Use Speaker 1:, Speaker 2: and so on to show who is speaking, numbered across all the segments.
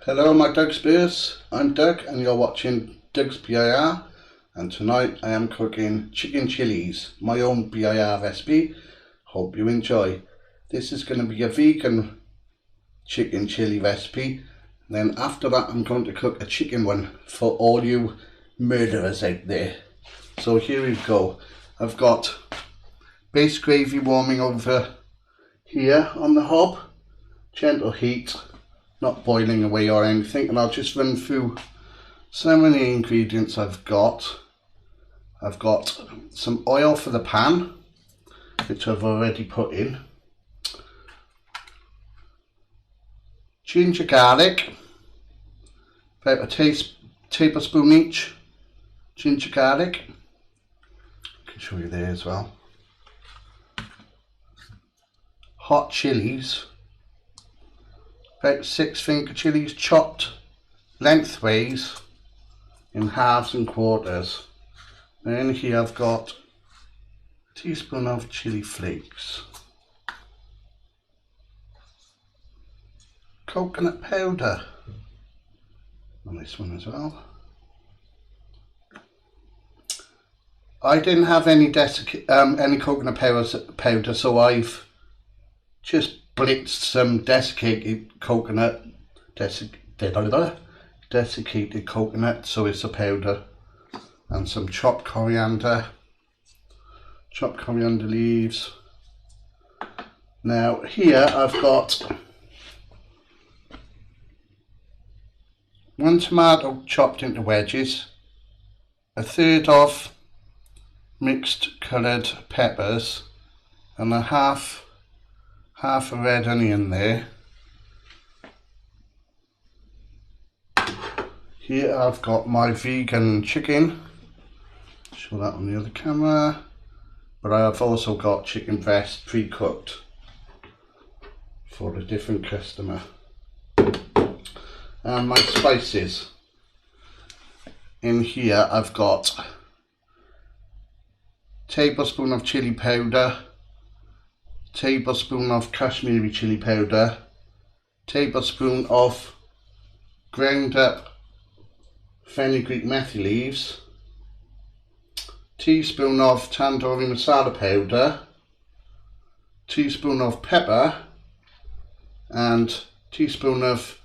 Speaker 1: Hello my Doug Spears, I'm Doug and you're watching Doug's BIR, and tonight I am cooking chicken chilies, my own BIR recipe. Hope you enjoy. This is going to be a vegan chicken chili recipe. Then after that I'm going to cook a chicken one for all you murderers out there. So here we go. I've got base gravy warming over here on the hob, gentle heat, not boiling away or anything, and I'll just run through some of the ingredients I've got. I've got some oil for the pan, which I've already put in, ginger garlic, about a tablespoon each, ginger garlic, I can show you there as well, hot chilies, about 6 finger chilies chopped lengthways in halves and quarters. Then here I've got a teaspoon of chili flakes, coconut powder on this one as well. I didn't have any coconut powder, so I've just blitzed some desiccated coconut, desiccated coconut, so it's a powder, and some chopped coriander leaves. Now here I've got 1 tomato chopped into wedges, a third of mixed coloured peppers, and a half a red onion there. Here I've got my vegan chicken, show that on the other camera, but I've also got chicken breast pre-cooked for a different customer. And my spices, in here I've got a tablespoon of chili powder, tablespoon of Kashmiri chili powder, tablespoon of ground up fenugreek methi leaves, teaspoon of tandoori masala powder, teaspoon of pepper, and tablespoon of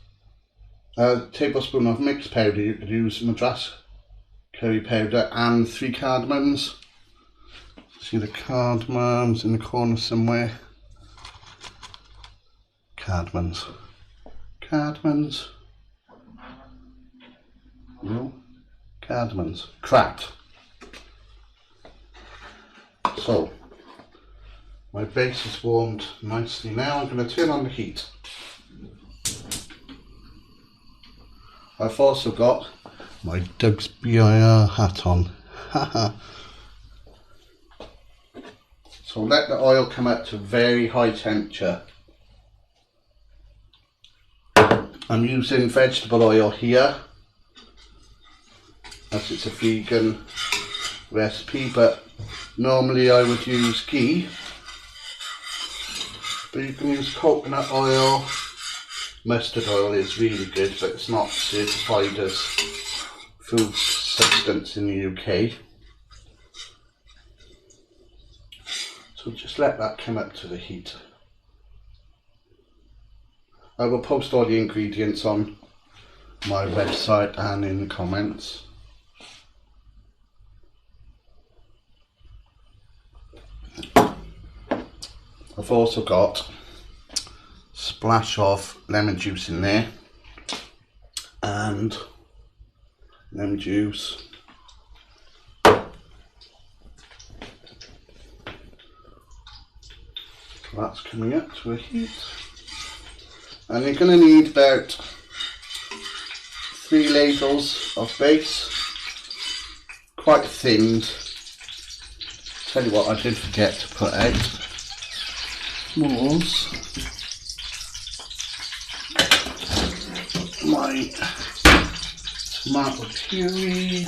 Speaker 1: mixed powder. You could use Madras curry powder, and 3 cardamoms. See the cardamoms in the corner somewhere. Cardamoms. No, cardamoms. Cracked. So, my base is warmed nicely now. I'm going to turn on the heat. I've also got my Doug's BIR hat on. So let the oil come up to very high temperature. I'm using vegetable oil here, as it's a vegan recipe, but normally I would use ghee, but you can use coconut oil. Mustard oil is really good, but it's not certified as food substance in the UK. So just let that come up to the heat. I will post all the ingredients on my website and in the comments. I've also got a splash of lemon juice in there, and lemon juice. That's coming up to a heat, and you're going to need about 3 ladles of base, quite thinned. Tell you what I did forget to put out was my tomato puree.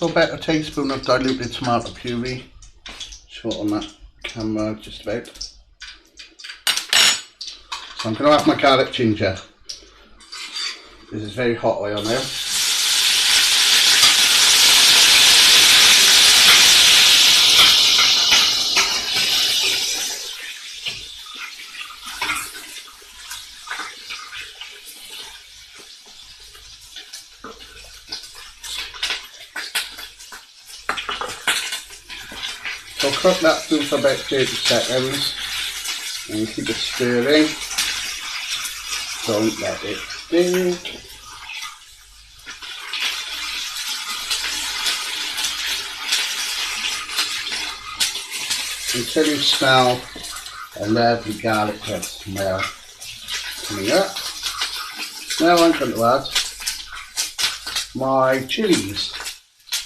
Speaker 1: So about a teaspoon of diluted tomato puree. Short on that camera just about. So I'm going to add my garlic ginger. This is very hot oil now. So cook that through for about 30 seconds and keep it stirring. Don't let it stick. Until you smell a lovely garlic crust smell coming up. Now I'm going to add my chilies,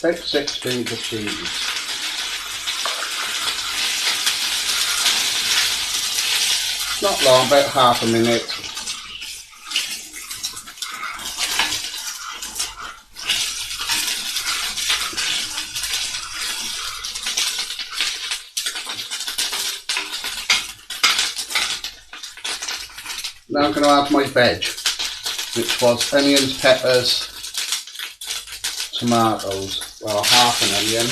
Speaker 1: about 6 fingers of chilies. Not long, about half a minute. Now I'm going to add my veg, which was onions, peppers, tomatoes, well half an onion.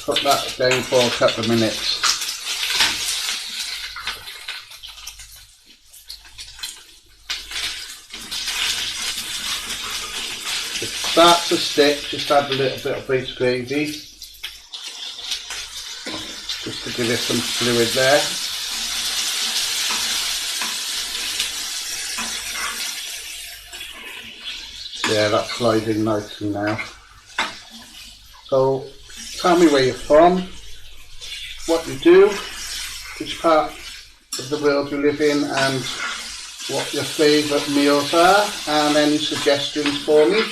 Speaker 1: Cook that down for a couple of minutes. If it starts to stick, just add a little bit of base gravy, just to give it some fluid there. Yeah, that's sliding nicely now. So tell me where you're from, what you do, which part of the world you live in, and what your favourite meals are, and any suggestions for me.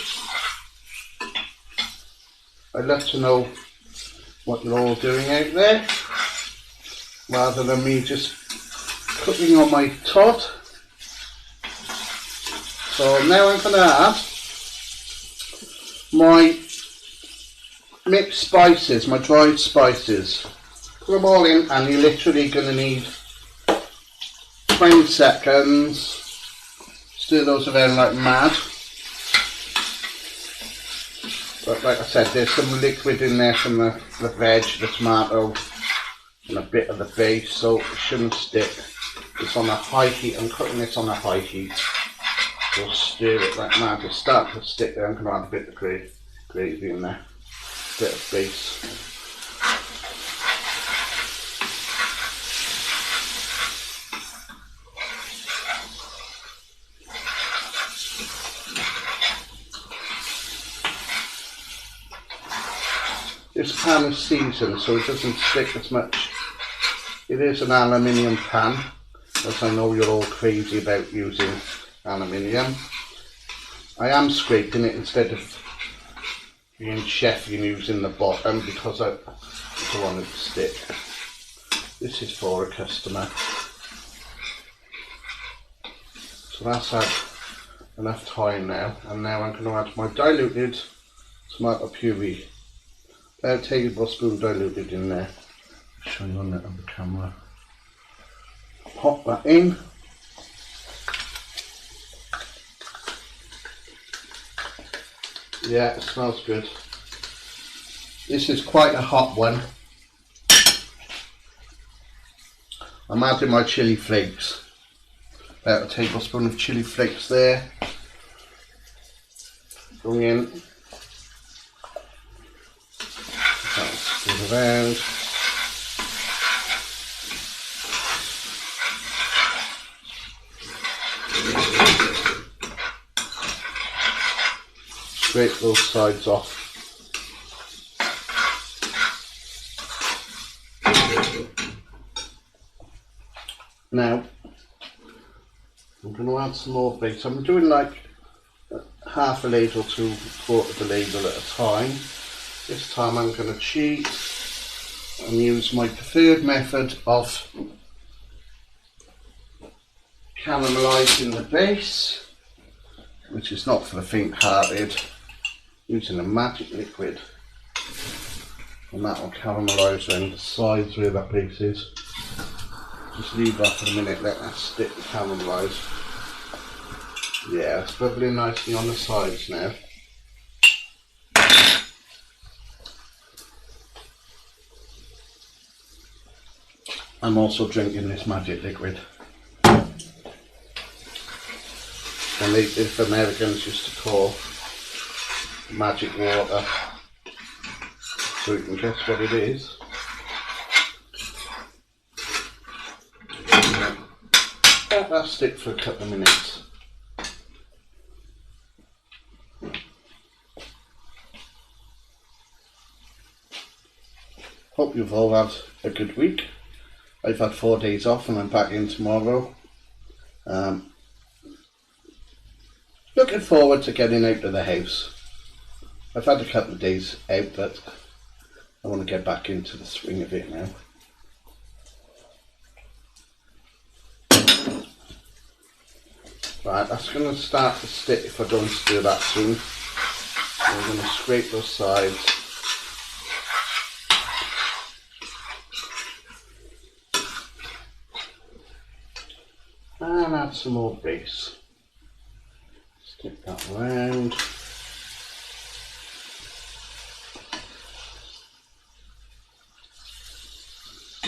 Speaker 1: I'd love to know what you're all doing out there, rather than me just cooking on my tot. So now I'm going to add my mixed spices, my dried spices. Put them all in, and you're literally going to need 20 seconds. Stir those around like mad. But like I said, there's some liquid in there from the veg, the tomato, and a bit of the base, so it shouldn't stick. It's on a high heat. I'm cooking this on a high heat. So stir it like mad. It'll start to stick there. I'm going to add a bit of gravy in there. Bit of base. This pan is seasoned so it doesn't stick as much. It is an aluminium pan, as I know you're all crazy about using aluminium. I am scraping it instead of being chefy and using the bottom because I don't want it to stick. This is for a customer. So that's had enough time now, and now I'm going to add my diluted tomato puree. About a tablespoon diluted in there. I'll show you on the camera. Pop that in. Yeah, it smells good. This is quite a hot one. I'm adding my chilli flakes. About a tablespoon of chilli flakes there. Going in. Stir around. Scrape those sides off. Now I'm going to add some more base. I'm doing like half a ladle to a quarter of a ladle at a time. This time I'm going to cheat and use my preferred method of caramelising the base. which is not for the faint-hearted, using a magic liquid, and that will caramelise around the sides where that base is. Just leave that for a minute, let that stick and caramelise. Yeah, it's bubbling nicely on the sides now. I'm also drinking this magic liquid. And if Americans used to call magic water. So you can guess what it is. Let that stick for a couple of minutes. Hope you've all had a good week. I've had 4 days off and I'm back in tomorrow. Looking forward to getting out of the house. I've had a couple of days out, but I want to get back into the swing of it now. Right, that's going to start to stick if I don't stir that soon. I'm going to scrape those sides. And add some more base. Stick that around.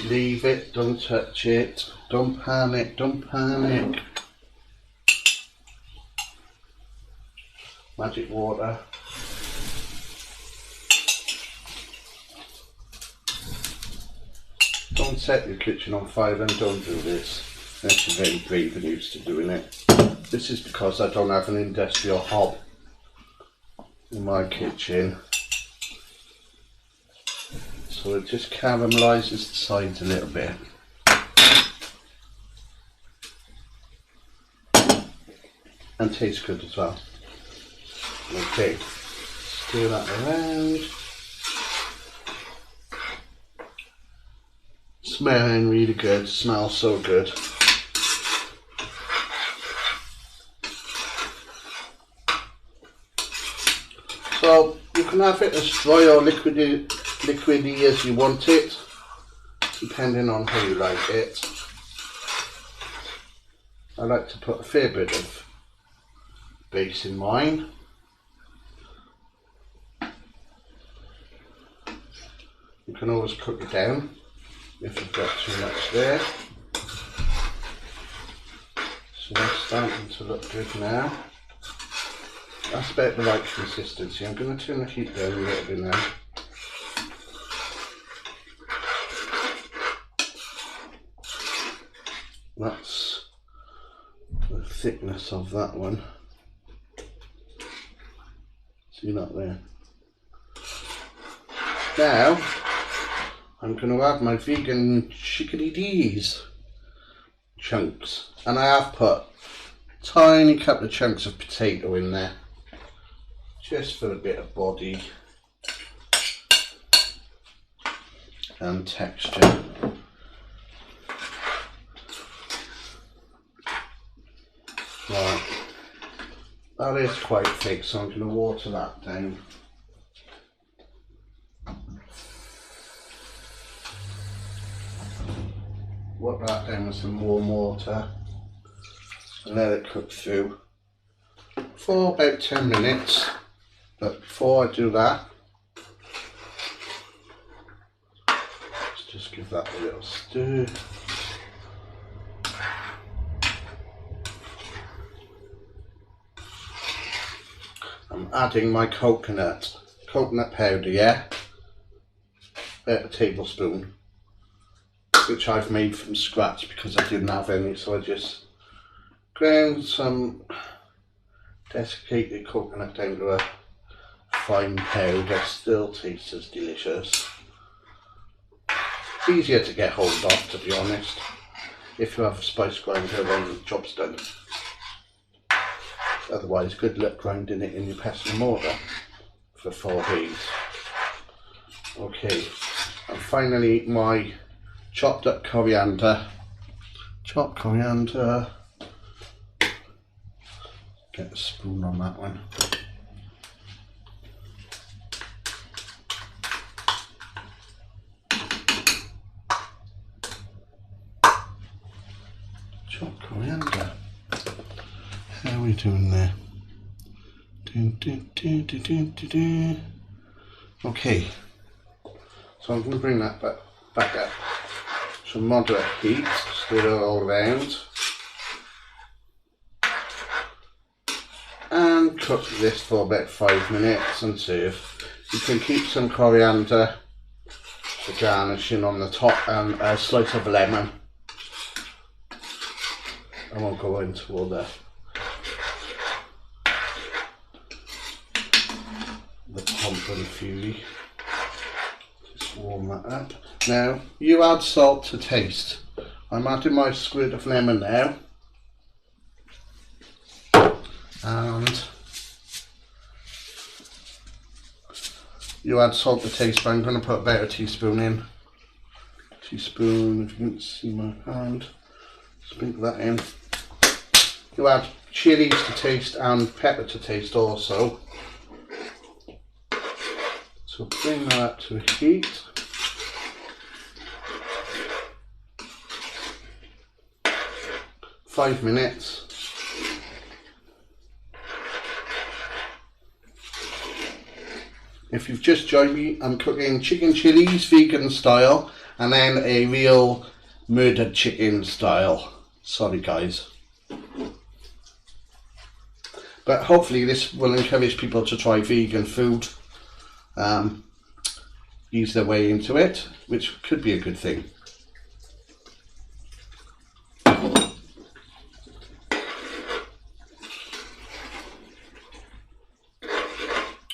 Speaker 1: Leave it, don't touch it, don't panic, don't panic. Magic water. Don't set your kitchen on fire and don't do this. Unless you're very brave and used to doing it. This is because I don't have an industrial hob in my kitchen. So it just caramelises the sides a little bit. And tastes good as well. Okay, stir that around. Smelling really good, smells so good. So you can have it as dry or liquidy as you want it, depending on how you like it. I like to put a fair bit of base in mine. You can always cook it down if you've got too much there. So that's starting to look good now. That's about the right consistency. I'm going to turn the heat down a little bit now. That's the thickness of that one. See that there? Now I'm going to add my vegan chickadee chunks, and I have put a tiny couple of chunks of potato in there just for a bit of body and texture. Right, that is quite thick, so I'm going to water that down. Water that down with some warm water and let it cook through for about 10 minutes. But before I do that, let's just give that a little stir. I'm adding my coconut powder, yeah, about a tablespoon, which I've made from scratch because I didn't have any, so I just ground some desiccated coconut down to a fine powder. Still tastes as delicious. It's easier to get hold of, to be honest, if you have a spice grinder when the job's done. Otherwise, good luck grinding it in your pestle and mortar for 4 days. Okay, and finally my chopped up coriander. Chopped coriander. Get a spoon on that one. Chopped coriander. How are we doing there? Okay, so I'm going to bring that back up to moderate heat, stir it all around, and cook this for about 5 minutes and serve. You can keep some coriander for garnishing on the top and a slice of lemon. I won't go into all the pomp and fury. Just warm that up. Now you add salt to taste. I'm adding my squirt of lemon now, and you add salt to taste, but I'm going to put about a teaspoon in. Teaspoon, if you can see my hand, sprinkle that in. You add chilies to taste and pepper to taste also. So bring that up to heat. Five minutes. If you've just joined me, I'm cooking chicken chilies vegan style and then a real murdered chicken style. Sorry guys. But hopefully this will encourage people to try vegan food. Ease their way into it, which could be a good thing.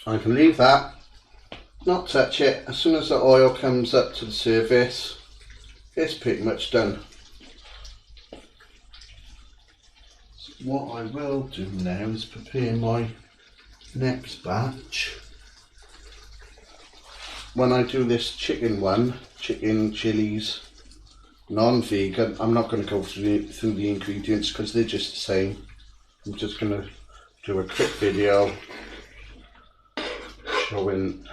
Speaker 1: I can leave that, not touch it. As soon as the oil comes up to the surface, it's pretty much done. So what I will do now is prepare my next batch. When I do this chicken chilies, non-vegan, I'm not going to go through the ingredients because they're just the same. I'm just going to do a quick video showing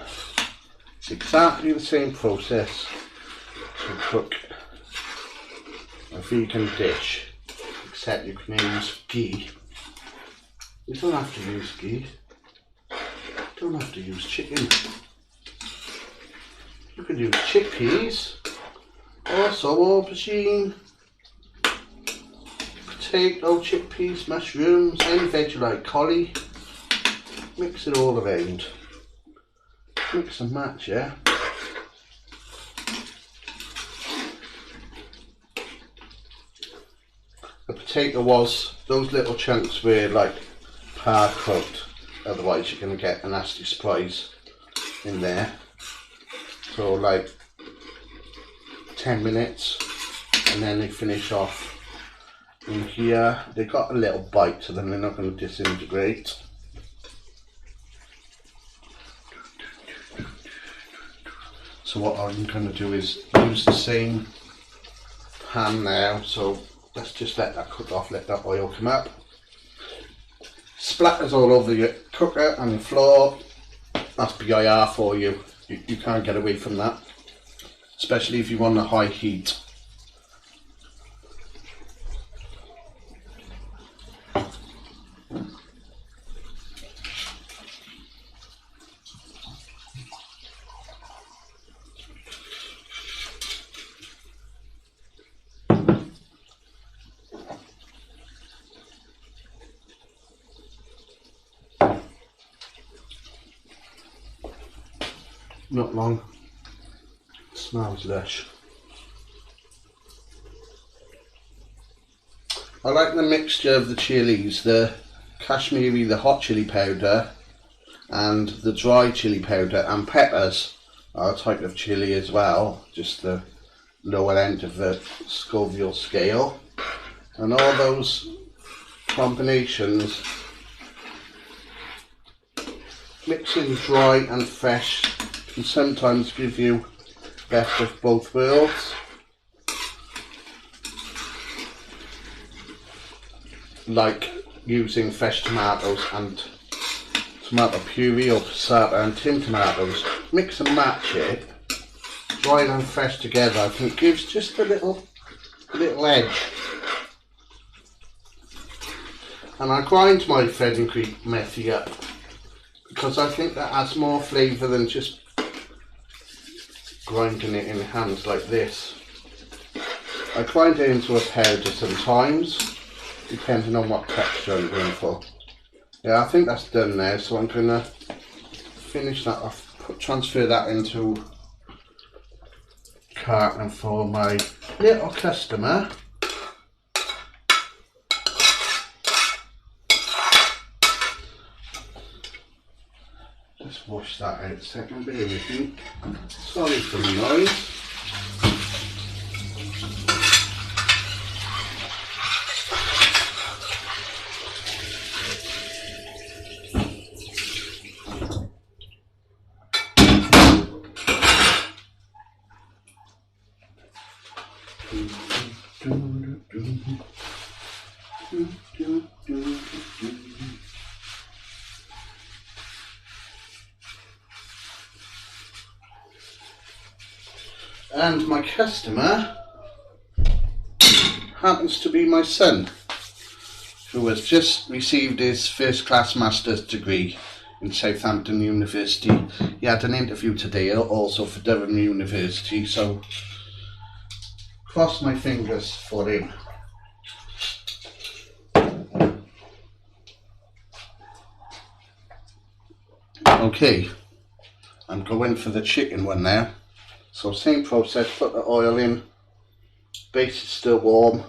Speaker 1: it's exactly the same process to cook a vegan dish, except you can use ghee. You don't have to use ghee, you don't have to use chicken. You can use chickpeas, also aubergine, potato, chickpeas, mushrooms, any veg you like, collie. Mix it all around. Mix and match, yeah. The potato those little chunks were like hard cooked, otherwise you're going to get a nasty surprise in there. So like 10 minutes and then they finish off in here. They've got a little bite to them, they're not going to disintegrate. So what I'm going to do is use the same pan now, so let's just let that cook off, let that oil come up. Splatters all over your cooker and the floor, that's BIR for you. You can't get away from that, especially if you want a high heat. Not long. It smells lush. I like the mixture of the chilies, the Kashmiri, the hot chili powder, and the dry chili powder, and peppers are a type of chili as well, just the lower end of the Scoville scale. And all those combinations, mixing dry and fresh, can sometimes give you best of both worlds. Like using fresh tomatoes and tomato puree or passata and tin tomatoes. Mix and match it, dried and fresh together. I think gives just a little edge. And I grind my Fred and Creek Methy up because I think that adds more flavour than just grinding it in hand like this. I grind it into a powder sometimes, depending on what texture I'm going for. Yeah, I think that's done now, so I'm going to finish that off, transfer that into carton for my little customer. Just wash that out a second, bear with me. Sorry for the noise. And my customer happens to be my son, who has just received his first class master's degree in Southampton University. He had an interview today also for Durham University, so cross my fingers for him. Okay, I'm going for the chicken one now. So same process, put the oil in, base is still warm,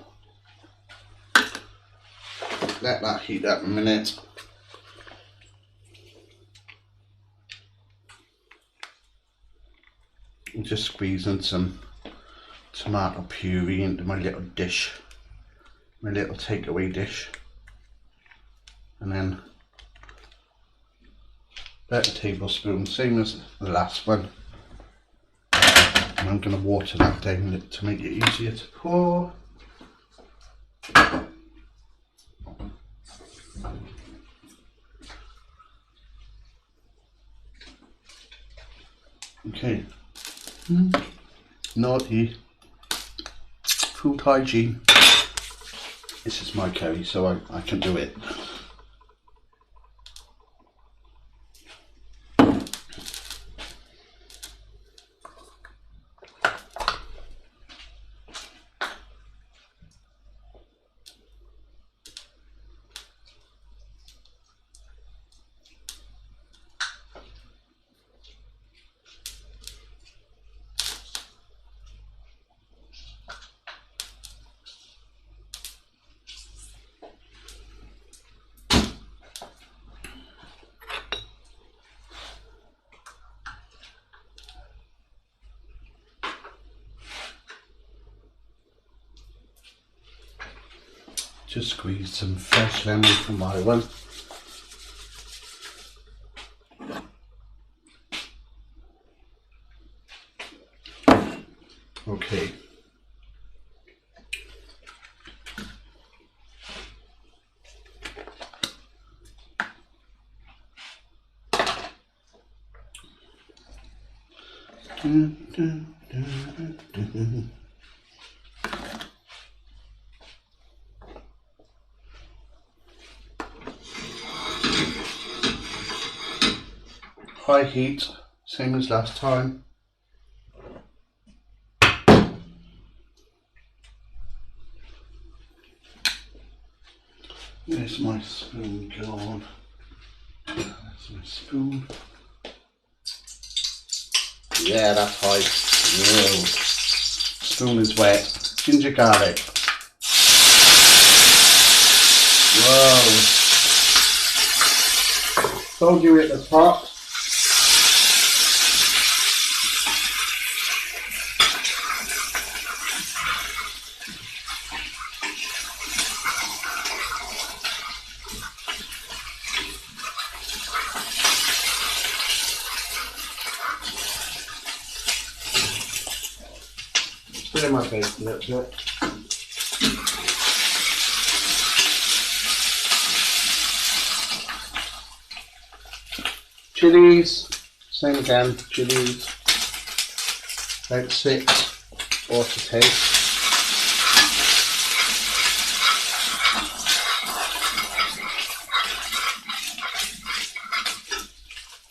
Speaker 1: let that heat up a minute. I'm just squeezing some tomato puree into my little dish, my little takeaway dish, and then about a tablespoon, same as the last one. And I'm going to water that down to make it easier to pour. Okay. Naughty. Food hygiene. This is my curry, so I can do it. Just squeeze some fresh lemon from my one. Okay. High heat, same as last time. There's my spoon gone. There's my spoon. Yeah, that's high. Whoa. Spoon is wet. Ginger garlic. Whoa. Told you at the top. Stir my base a little bit. chilies, same again, chilies, about 6 or to taste.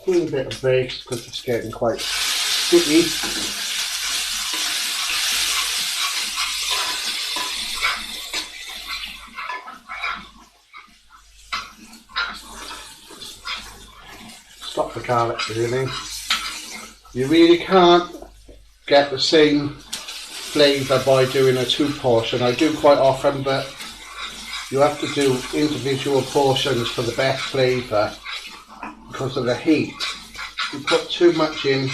Speaker 1: A bit of base because it's getting quite sticky. Stop the garlic burning. You really can't get the same flavour by doing a 2 portion. I do quite often, but you have to do individual portions for the best flavour because of the heat. You put too much in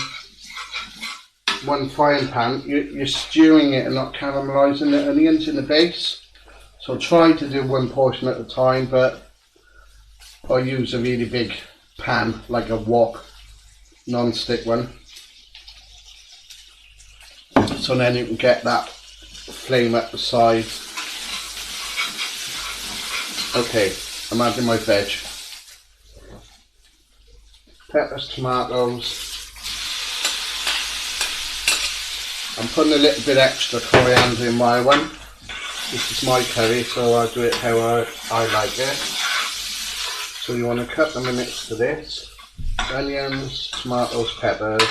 Speaker 1: one frying pan, you're stewing it and not caramelising the onions in the base. So try to do 1 portion at a time, but I use a really big pan, like a wok non-stick one. So then you can get that flame up the side. Okay, I'm adding my veg. Peppers, tomatoes. I'm putting a little bit extra coriander in my one. This is my curry, so I'll do it how I like it. So you want to cut them next to this. Onions, tomatoes, peppers.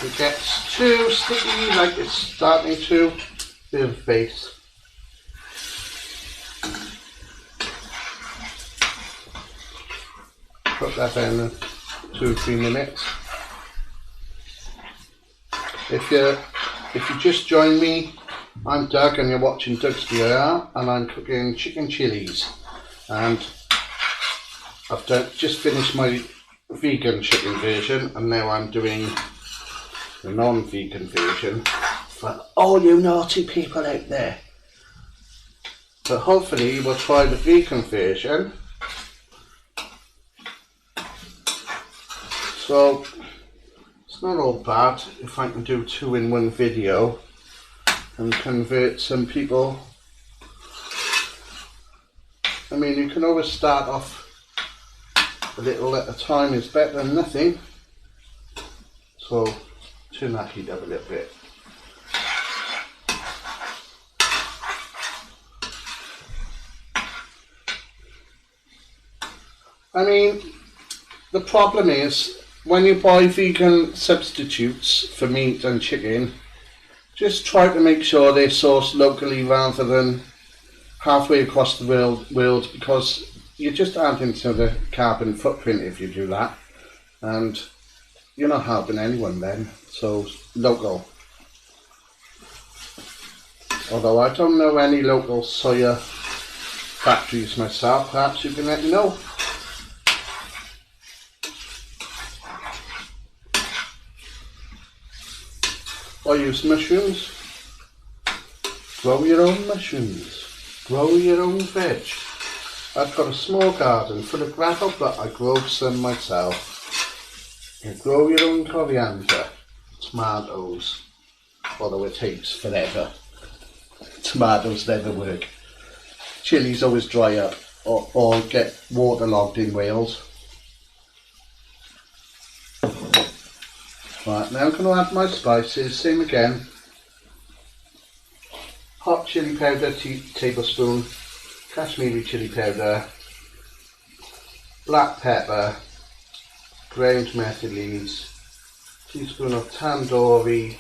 Speaker 1: If it gets too sticky, like it's starting to, bit of base. Put that down 2 or 3 minutes. If you just joined me, I'm Doug and you're watching Doug's BIR and I'm cooking chicken chilies, and I've just finished my vegan chicken version and now I'm doing the non-vegan version for all you naughty people out there. But hopefully we'll try the vegan version. So it's not all bad if I can do 2 in 1 video and convert some people. I mean, you can always start off a little at a time, is better than nothing. So turn that heat up a little bit. I mean, the problem is when you buy vegan substitutes for meat and chicken, just try to make sure they're sourced locally rather than halfway across the world, because you're just adding to the carbon footprint if you do that, and you're not helping anyone then. So local. Although I don't know any local soya factories myself, perhaps you can let me know. I use mushrooms. Grow your own mushrooms. Grow your own veg. I've got a small garden full of gravel, but I grow some myself. You grow your own coriander, tomatoes, although it takes forever. Tomatoes never work. Chilies always dry up or get waterlogged in Wales. Right, now I'm going to add my spices, same again. Hot chili powder, tablespoon, Kashmiri chili powder, black pepper, ground method leaves, teaspoon of tandoori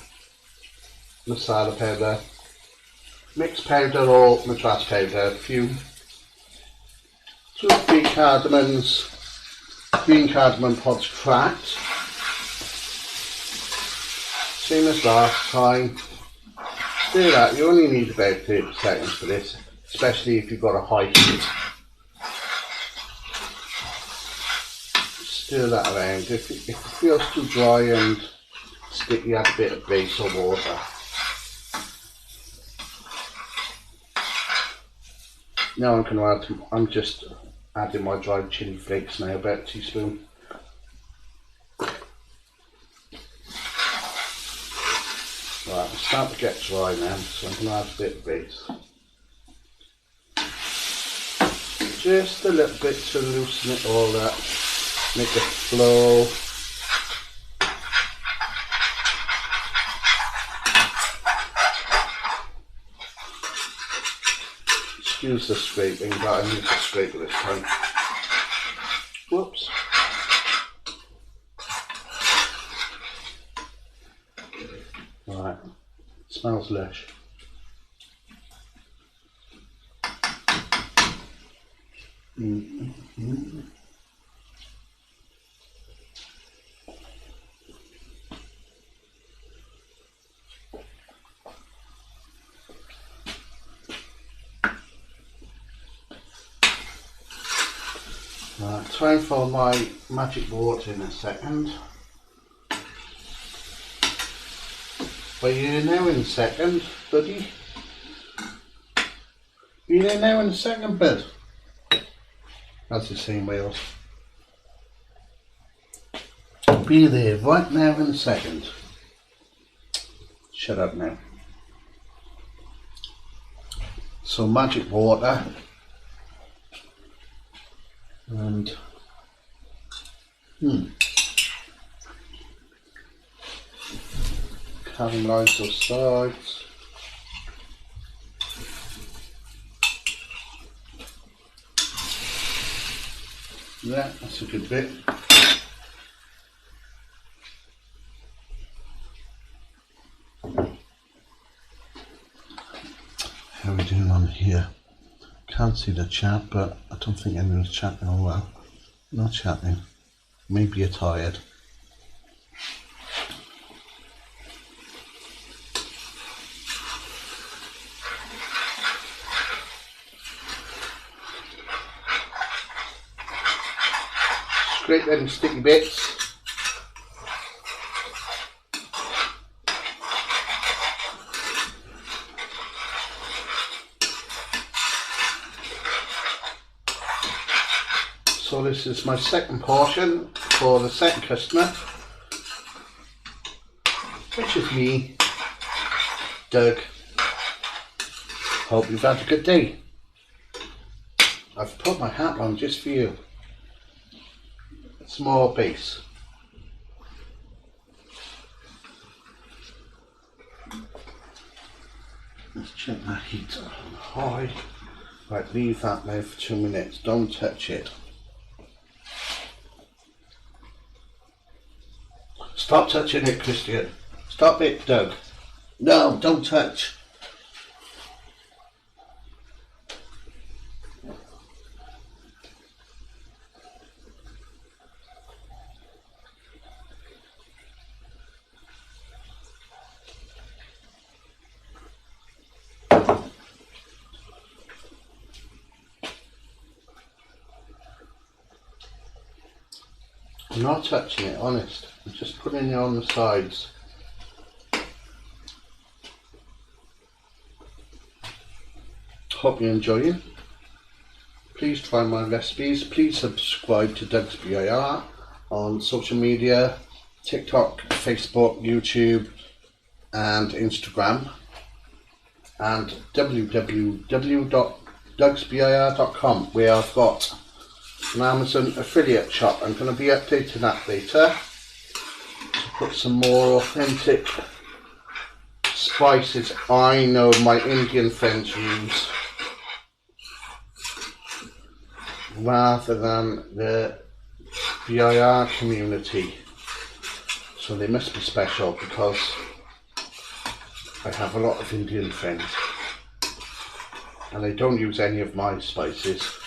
Speaker 1: masala powder, mixed powder or madras powder, a few, 2 or 3 cardamoms, green cardamom pods cracked. Same as last time. Stir that. You only need about 30 seconds for this, especially if you've got a high heat. Stir that around. If it feels too dry and sticky, add a bit of base or water. Now I'm just adding my dried chili flakes now, about a teaspoon. Right, I'm starting to get dry now, so I'm going to add a bit of base. just a little bit to loosen it all up, make it flow. Excuse the scraping, but I need to scrape this time. Whoops. Right, smells lush. Right, time for my magic water in a second. Are you in now in a second, buddy? You in now in a second, bud? That's the same Wales. Be there right now in a second. Shut up now. So magic water. And caramelise those sides. Yeah, that's a good bit. How are we doing on here? Can't see the chat, but I don't think anyone's chatting. Oh well, not chatting. Maybe you're tired. Scrape them sticky bits. So this is my second portion for the second customer, which is me, Doug. Hope you've had a good day. I've put my hat on just for you. It's more base. Let's check that heat on high. Right, leave that now for 2 minutes. Don't touch it. Stop touching it, Christian. Stop it, Doug. No, don't touch. I'm not touching it, honest. I'm just putting it on the sides. Hope you enjoy it. Please try my recipes. Please subscribe to Doug's BIR on social media, TikTok, Facebook, YouTube and Instagram, and www.dougsbir.com, where I've got an Amazon affiliate shop. I'm going to be updating that later to put some more authentic spices I know my Indian friends use rather than the BIR community. So they must be special because I have a lot of Indian friends and they don't use any of my spices.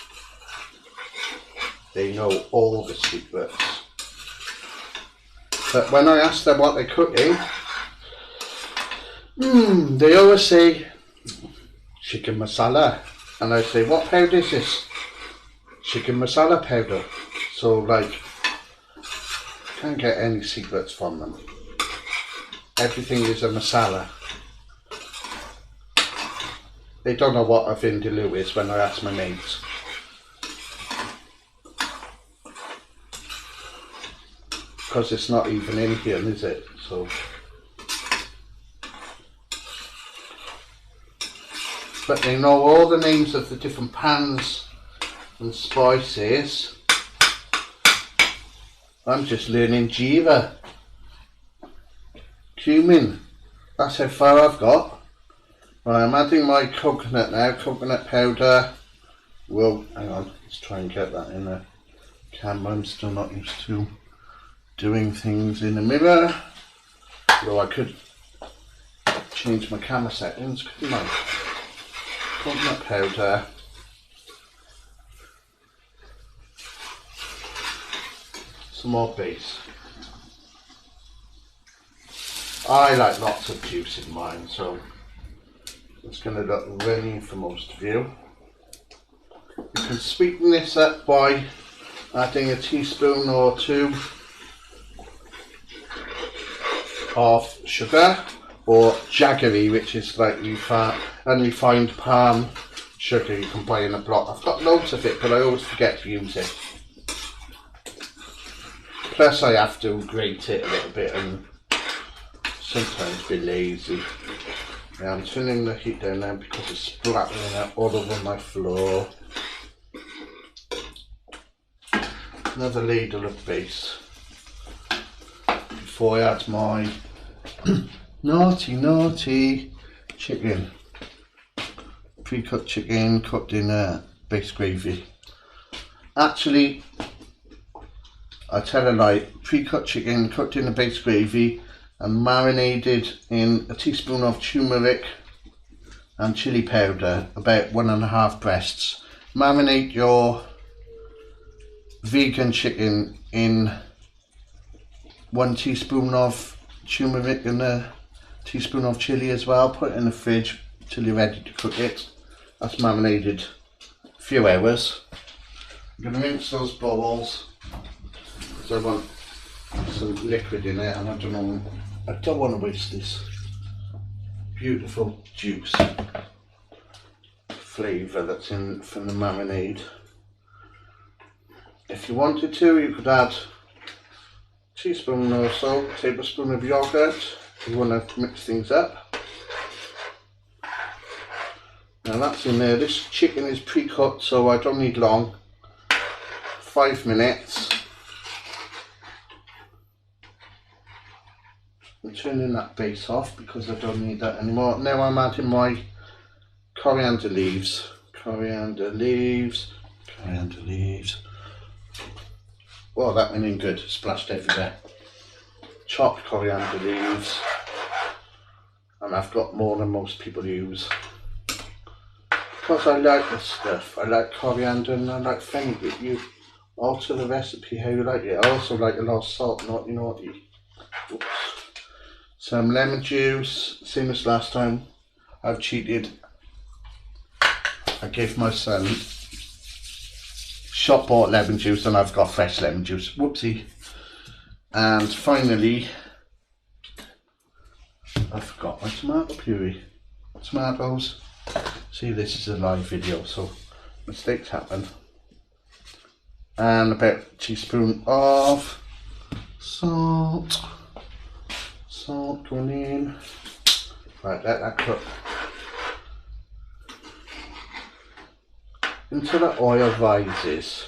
Speaker 1: They know all the secrets. But when I ask them what they're cooking, they always say chicken masala. And I say, what powder is this? Chicken masala powder. So like, can't get any secrets from them. Everything is a masala. They don't know what a vindaloo is when I ask my mates. Because it's not even Indian, is it? So, but they know all the names of the different pans and spices. I'm just learning Jiva. Cumin. That's how far I've got. Right, I'm adding my coconut now, coconut powder. Well, hang on, let's try and get that in the camera. I'm still not used to doing things in the mirror. Though I could change my camera settings, couldn't I? Coconut powder. Some more base. I like lots of juice in mine, so it's going to look runny for most of you. You can sweeten this up by adding a teaspoon or two of sugar, or jaggery, which is like unrefined palm sugar you can buy in a block. I've got loads of it, but I always forget to use it. Plus I have to grate it a little bit and sometimes be lazy. Yeah, I'm turning the heat down now because it's splattering out all over my floor. Another ladle of base before I add my naughty chicken. Pre-cooked chicken cooked in base gravy. Actually, I tell a lie, pre-cooked chicken cooked in a base gravy and marinated in a teaspoon of turmeric and chili powder, about 1.5 breasts. Marinate your vegan chicken in 1 teaspoon of turmeric and a teaspoon of chili as well. Put it in the fridge till you're ready to cook it. That's marinated a few hours. I'm going to rinse those bowls because I want some liquid in it, and I don't want to waste this beautiful juice flavour that's in from the marinade. If you wanted to, you could add a teaspoon or so, tablespoon of yogurt if you want to mix things up. Now that's in there. This chicken is pre-cooked, so I don't need long. 5 minutes. I'm turning that base off because I don't need that anymore. Now I'm adding my coriander leaves. Coriander leaves. Oh, that went in good. Splashed everywhere. Chopped coriander leaves. And I've got more than most people use. Because I like this stuff. I like coriander and I like fenugreek. You alter the recipe how you like it. I also like a lot of salt, naughty. Oops. Some lemon juice, same as last time. I've cheated. I gave my son shop bought lemon juice and I've got fresh lemon juice. Whoopsie. And finally, I forgot my tomato puree. Tomatoes. See, this is a live video, so mistakes happen. And about a teaspoon of salt. Salt going in. Right, let that cook until the oil rises.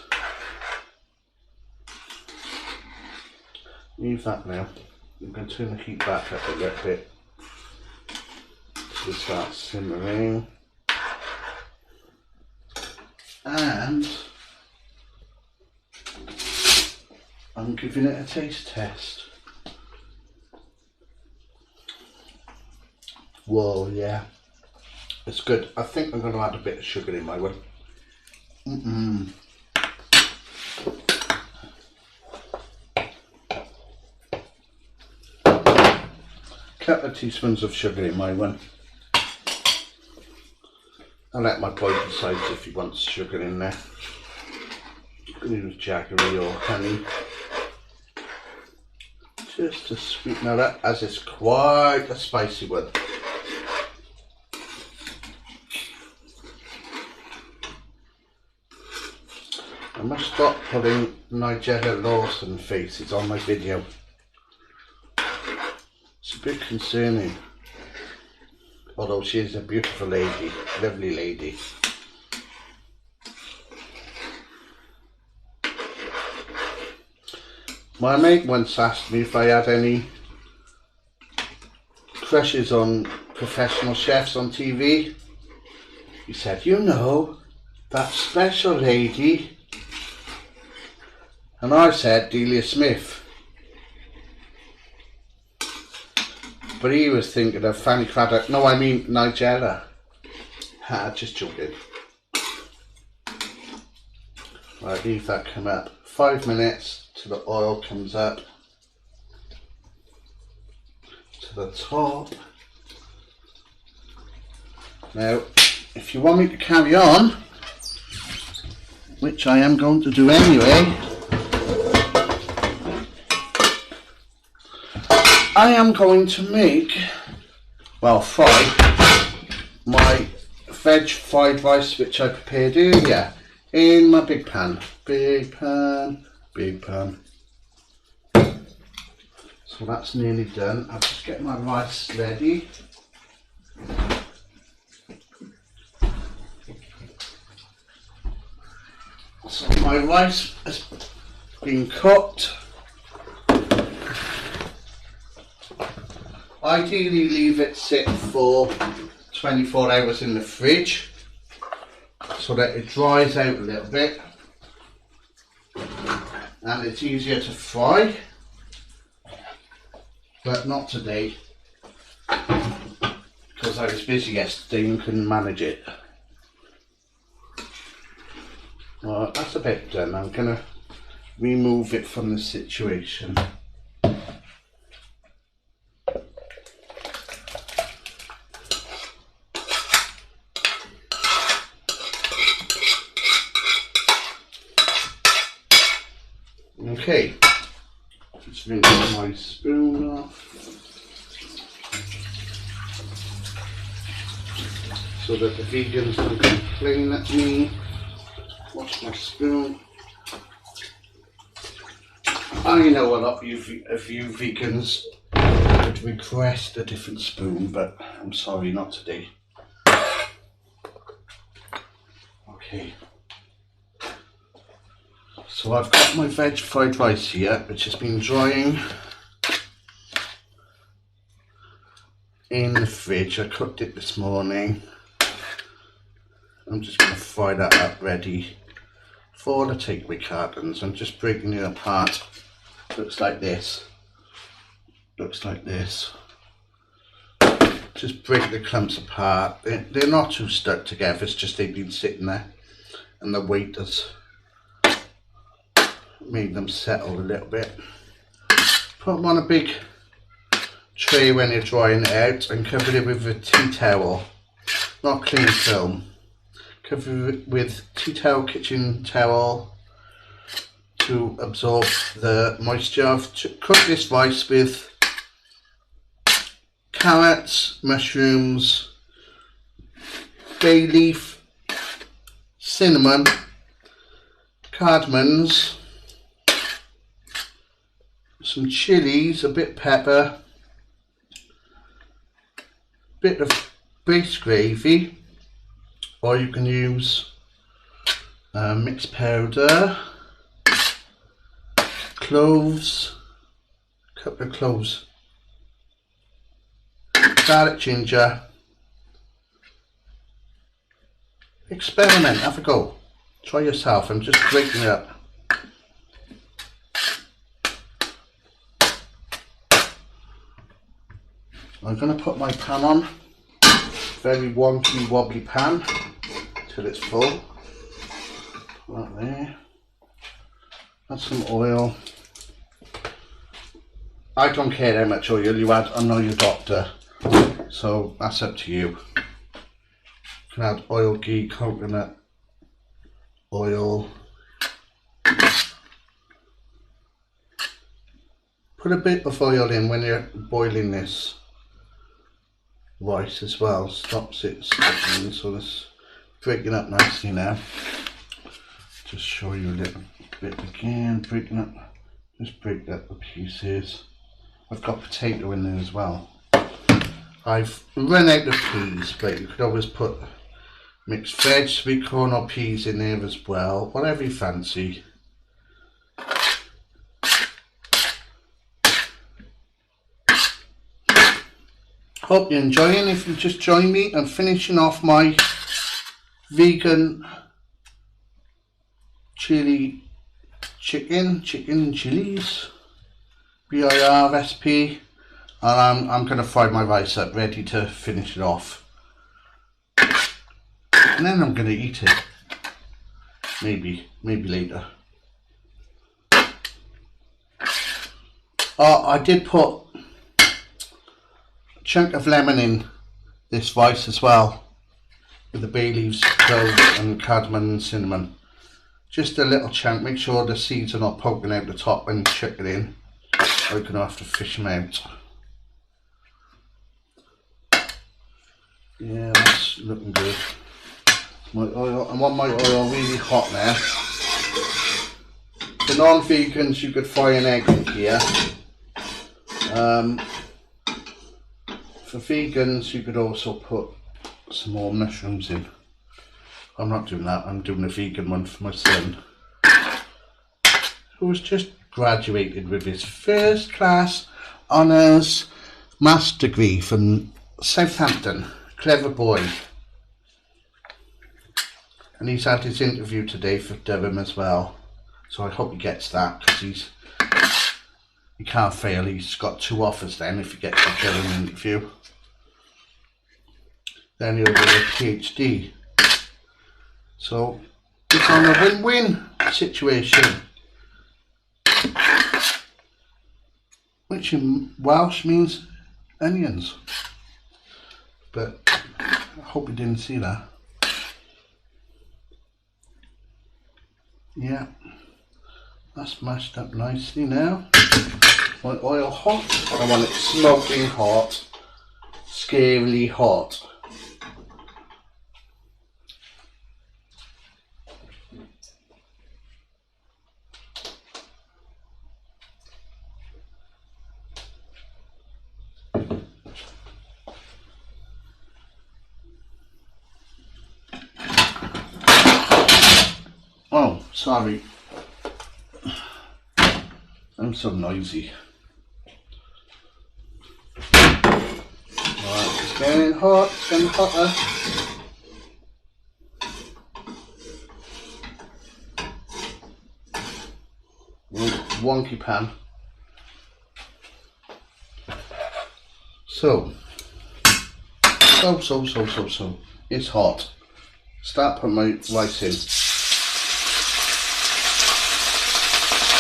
Speaker 1: Leave that now. I'm going to turn the heat back up a little bit to start simmering. And I'm giving it a taste test. Whoa, yeah, it's good. I think I'm going to add a bit of sugar in my one. Couple of teaspoons of sugar in my one. I'll let my boy decide if he wants sugar in there. I'm going to use jaggery or honey. Just to sweeten that up, as it's quite a spicy one. I must stop putting Nigella Lawson faces on my video. It's a bit concerning. Although she is a beautiful lady, lovely lady. My mate once asked me if I had any crushes on professional chefs on TV. He said, you know, that special lady. And I said, Delia Smith. But he was thinking of Fanny Craddock. No, I mean Nigella. Just joking. Right, leave that come up. 5 minutes till the oil comes up to the top. Now, if you want me to carry on, which I am going to do anyway, I am going to make, well, fry my veg fried rice which I prepared earlier in my big pan. Big pan. So that's nearly done. I'll just get my rice ready. So my rice has been cooked. Ideally leave it sit for 24 hours in the fridge so that it dries out a little bit and it's easier to fry, but not today because I was busy yesterday and couldn't manage it. Well, that's a bit done. I'm going to remove it from the situation. Okay, just rinse my spoon off so that the vegans don't complain at me. Wash my spoon. I know a lot of you vegans would request a different spoon, but I'm sorry, not today. Okay. So I've got my veg fried rice here, which has been drying in the fridge. I cooked it this morning. I'm just going to fry that up ready for the takeaway cartons. I'm just breaking it apart. Looks like this. Looks like this. Just break the clumps apart. They're not too stuck together, it's just they've been sitting there and the weight has made them settle a little bit. Put them on a big tray when you're drying it out and cover it with a tea towel, not cling film. Cover it with tea towel, kitchen towel to absorb the moisture. I've cooked this rice with carrots, mushrooms, bay leaf, cinnamon, cardamoms, some chilies, a bit of pepper, bit of base gravy, or you can use mixed powder, cloves, a couple of cloves, garlic, ginger. Experiment, have a go, try yourself. I'm just breaking it up. I'm going to put my pan on, very wonky wobbly pan, till it's full. Put that there. Add some oil. I don't care how much oil you add, I'm not your doctor, so that's up to you. You can add oil, ghee, coconut oil. Put a bit of oil in when you're boiling this rice as well, stops it sticking, so it's breaking up nicely now. Just show you a little bit again, breaking up, just break up the pieces. I've got potato in there as well. I've run out of peas, but you could always put mixed veg, sweet corn or peas in there as well, whatever you fancy. Hope you're enjoying. If you just join me, I'm finishing off my vegan chili chicken and chilies BIR recipe, and I'm going to fry my rice up ready to finish it off, and then I'm going to eat it maybe later. I did put a chunk of lemon in this rice as well, with the bay leaves, cloves and cardamom and cinnamon. Just a little chunk. Make sure the seeds are not poking out the top when you chuck it in, or you're going to have to fish them out. Yeah, that's looking good. My oil, I want my oil really hot now. For non-vegans, you could fry an egg in here. For vegans, you could also put some more mushrooms in. I'm not doing that. I'm doing a vegan one for my son, who's just graduated with his first class honours maths degree from Southampton. Clever boy. And he's had his interview today for Durham as well, so I hope he gets that, because he can't fail. He's got 2 offers then if he gets a Durham interview. Then he'll do a PhD. So it's on a win-win situation, which in Welsh means onions. But I hope you didn't see that. Yeah, that's mashed up nicely now. My oil hot. I want it smoking hot, scarily hot. Oh, sorry. I'm so noisy. Right, it's getting hot, it's getting hotter. Wonky pan. So. It's hot. Start putting my rice in.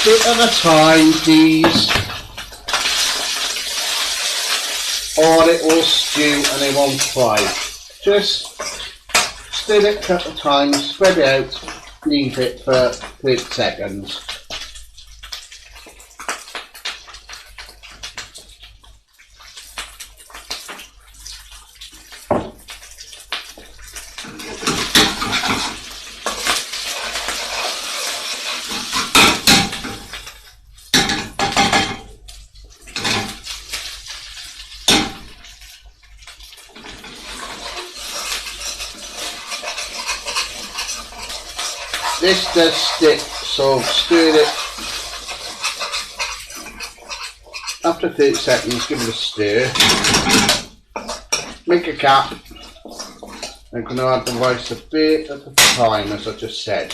Speaker 1: Bit at a time, please, or it will stew and it won't fry. Just stir it a couple of times, spread it out, leave it for 30 seconds. This does stick, so stir it after 30 seconds, give it a stir, make a cap. I'm going to add the rice a bit at a time, as I just said.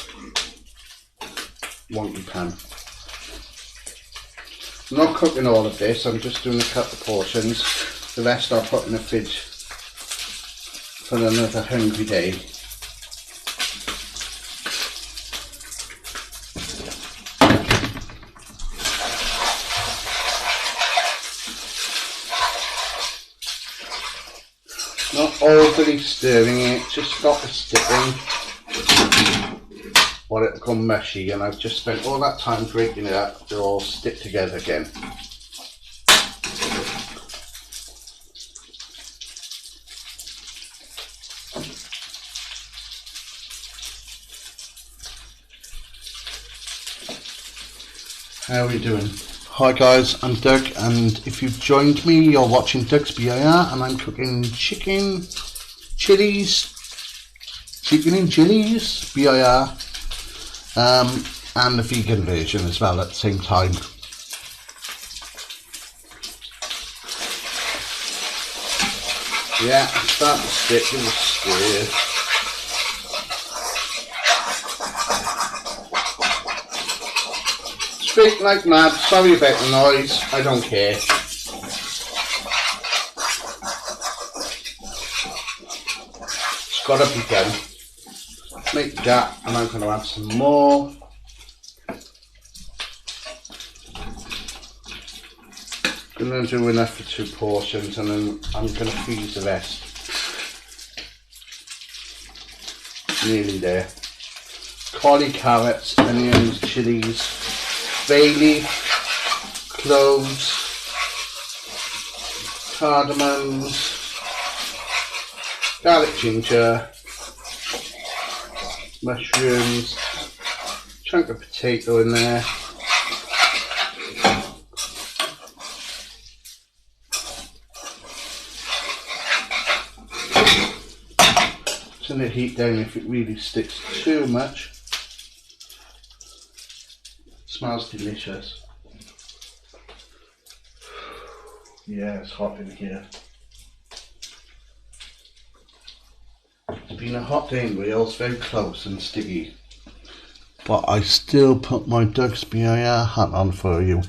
Speaker 1: Wonky pan. I'm not cooking all of this, I'm just doing a couple of portions. The rest I'll put in the fridge for another hungry day. Not overly stirring it, just stop the stirring or it'll become mushy, and I've just spent all that time breaking it up to all stick together again. How are we doing? Hi guys, I'm Doug, and if you've joined me, you're watching Doug's BIR, and I'm cooking chicken and chilies BIR, and the vegan version as well at the same time. Yeah, it's starting to stick. Give it a stir. Speak like mad. Sorry about the noise. I don't care. It's got to be done. Make that, and I'm going to add some more. I'm going to do enough for 2 portions, and then I'm going to freeze the rest. Nearly there. Collie, carrots, onions, chilies, bay leaf, cloves, cardamoms, garlic, ginger, mushrooms, chunk of potato in there. Turn the heat down if it really sticks too much. Smells delicious. Yeah, it's hot in here. It's been a hot day in Wales, very close and sticky. But I still put my Doug's BIR hat on for you.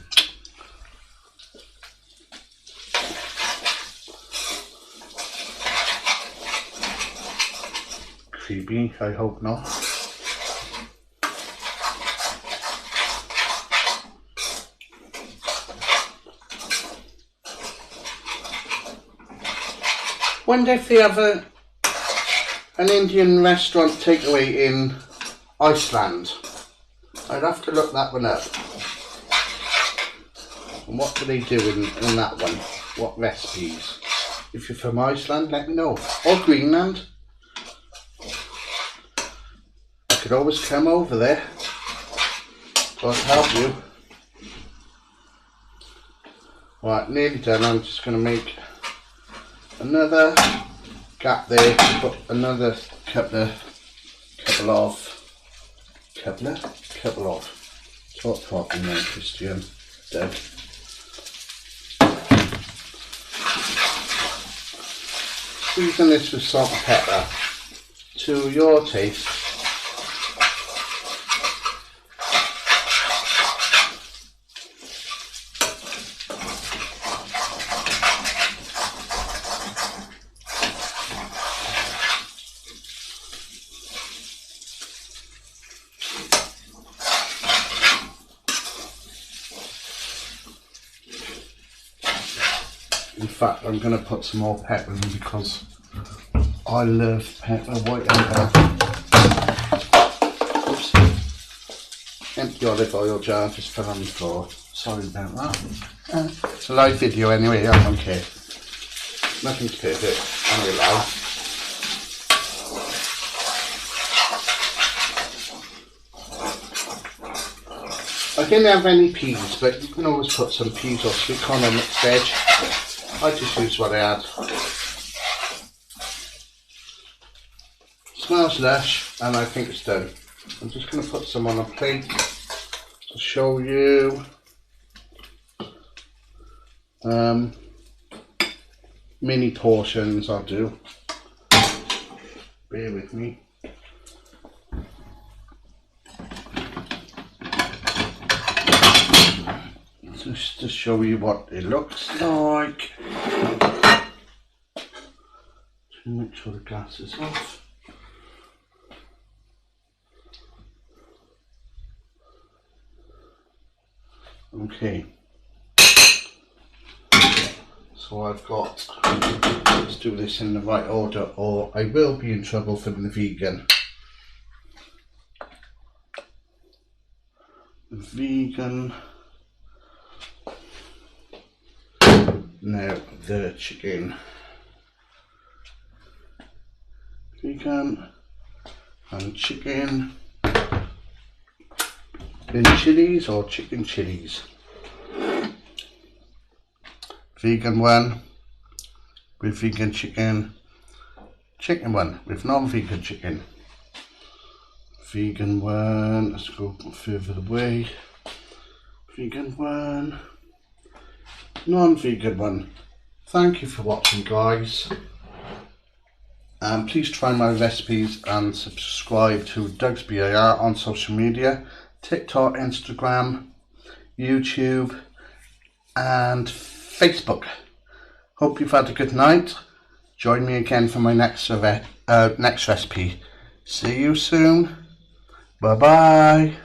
Speaker 1: Creepy, I hope not. Wonder if they have an Indian restaurant takeaway in Iceland. I'd have to look that one up. And what do they do in that one? What recipes? If you're from Iceland, let me know. Or Greenland. I could always come over there. God help you. Right, nearly done. I'm just going to make another gap there to put another couple of talk properly now, Christian, Doug. Season this with salt and pepper to your taste. In fact, I'm going to put some more pepper in because I love pepper, white and black. Oops. Empty olive oil jar just fell on the floor. Sorry about that. It's a live video anyway, I don't care. Nothing's perfect, I'm allowed. I didn't have any peas, but you can always put some peas or sweet corn or mixed veg. I just used what I had. Smells lush, and I think it's done. I'm just going to put some on a plate to show you. Mini portions I'll do. Bear with me. Just to show you what it looks like. To make sure the gas is off. Okay. So I've got, let's do this in the right order or I will be in trouble for the vegan. Now the chicken. Vegan and chicken in chilies or chicken chilies. Vegan one with vegan chicken, chicken one with non-vegan chicken. Vegan one, let's go further away. Vegan one, non-vegan one. Thank you for watching, guys. Please try my recipes and subscribe to Doug's BAR on social media, TikTok, Instagram, YouTube and Facebook. Hope you've had a good night. Join me again for my next recipe. See you soon. Bye bye.